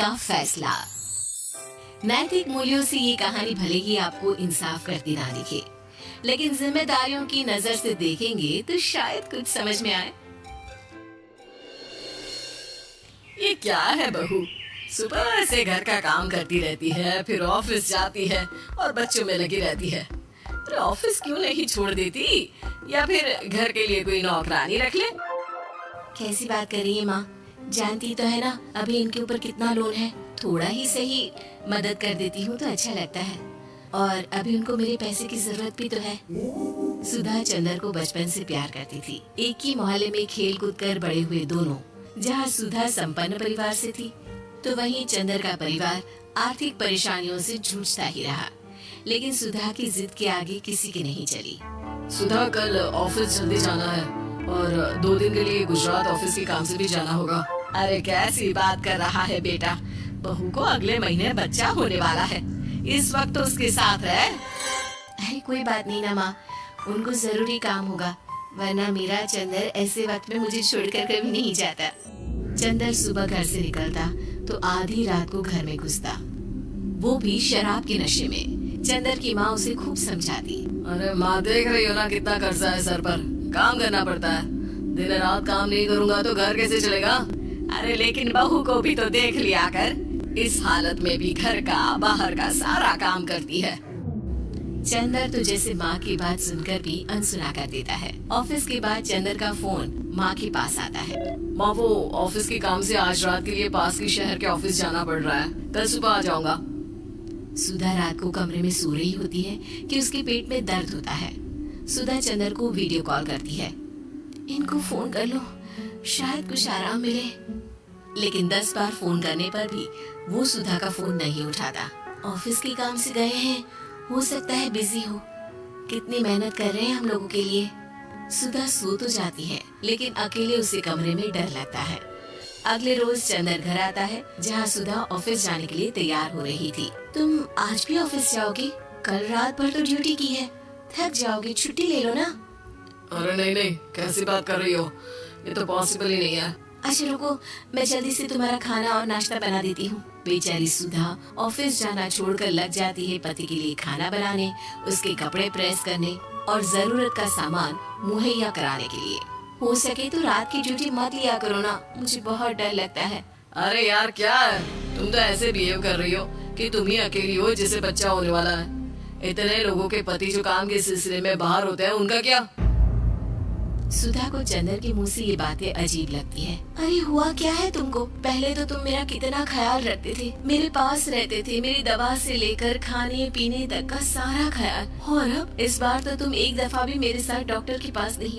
का फैसला। नैतिक मूल्यों से ये कहानी भले ही आपको इंसाफ करती ना दिखे, लेकिन जिम्मेदारियों की नजर से देखेंगे तो शायद कुछ समझ में आए। ये क्या है बहू, सुबह से घर का काम करती रहती है, फिर ऑफिस जाती है और बच्चों में लगी रहती है। अरे ऑफिस क्यों नहीं छोड़ देती, या फिर घर के लिए कोई नौकरानी रख ले। कैसी बात कर रही है माँ? जानती तो है ना अभी इनके ऊपर कितना लोन है। थोड़ा ही सही मदद कर देती हूँ तो अच्छा लगता है, और अभी उनको मेरे पैसे की जरूरत भी तो है। सुधा चंदर को बचपन से प्यार करती थी। एक ही मोहल्ले में खेल कूद कर बड़े हुए दोनों। जहाँ सुधा संपन्न परिवार से थी तो वहीं चंदर का परिवार आर्थिक परेशानियों से जूझता ही रहा। लेकिन सुधा की जिद के आगे किसी की नहीं चली। सुधा, कल ऑफिस जल्दी जाना है और 2 दिन के लिए गुजरात ऑफिस के काम से भी जाना होगा। अरे कैसी बात कर रहा है बेटा, बहू को अगले महीने बच्चा होने वाला है, इस वक्त तो उसके साथ रहे। अरे कोई बात नहीं ना माँ, उनको जरूरी काम होगा, वरना मेरा चंदर ऐसे वक्त में मुझे छोड़कर कभी नहीं जाता। चंदर सुबह घर से निकलता तो आधी रात को घर में घुसता, वो भी शराब के नशे में। चंदर की माँ उसे खूब समझाती। अरे माँ, देख रही हो ना कितना कर्जा है सर पर, काम करना पड़ता है, दिन रात काम नहीं करूँगा तो घर कैसे चलेगा। अरे लेकिन बहू को भी तो देख लिया कर, इस हालत में भी घर का बाहर का सारा काम करती है। चंदर तो जैसे माँ की बात सुनकर भी अनसुना कर देता है। ऑफिस के बाद चंदर का फोन माँ के पास आता है। माँ, वो ऑफिस के काम से आज रात के लिए पास के शहर के ऑफिस जाना पड़ रहा है, कल सुबह आ जाऊंगा। सुधा रात को कमरे में सो रही होती है कि उसके पेट में दर्द होता है। सुधा चंदर को वीडियो कॉल करती है। इनको फोन कर लो, शायद कुछ आराम मिले। लेकिन 10 बार फोन करने पर भी वो सुधा का फोन नहीं उठाता। ऑफिस के काम से गए हैं, हो सकता है बिजी हो। कितनी मेहनत कर रहे हैं हम लोगों के लिए। सुधा सो तो जाती है, लेकिन अकेले उसे कमरे में डर लगता है। अगले रोज चंदर घर आता है, जहाँ सुधा ऑफिस जाने के लिए तैयार हो रही थी। तुम आज भी ऑफिस जाओगी? कल रात भर तो ड्यूटी की है, थक जाओगी, छुट्टी ले लो ना। अरे नहीं नहीं, कैसी बात कर रही हो, ये तो पॉसिबल ही नहीं है। अच्छा रुको, मैं जल्दी से तुम्हारा खाना और नाश्ता बना देती हूँ। बेचारी सुधा ऑफिस जाना छोड़कर लग जाती है पति के लिए खाना बनाने, उसके कपड़े प्रेस करने और जरूरत का सामान मुहैया कराने के लिए। हो सके तो रात की ड्यूटी मत लिया करो ना, मुझे बहुत डर लगता है। अरे यार क्या है, तुम तो ऐसे बिहेव कर रही हो कि तुम ही अकेली हो जिसे बच्चा होने वाला है। इतने लोगों के पति जो काम के सिलसिले में बाहर होते हैं, उनका क्या? सुधा को चंदर के मुंह से ये बातें अजीब लगती है। अरे हुआ क्या है तुमको? पहले तो तुम मेरा कितना ख्याल रखते थे, मेरे पास रहते थे, मेरी दवा से लेकर खाने पीने तक का सारा ख्याल, और अब इस बार तो तुम एक दफा भी मेरे साथ डॉक्टर के पास नहीं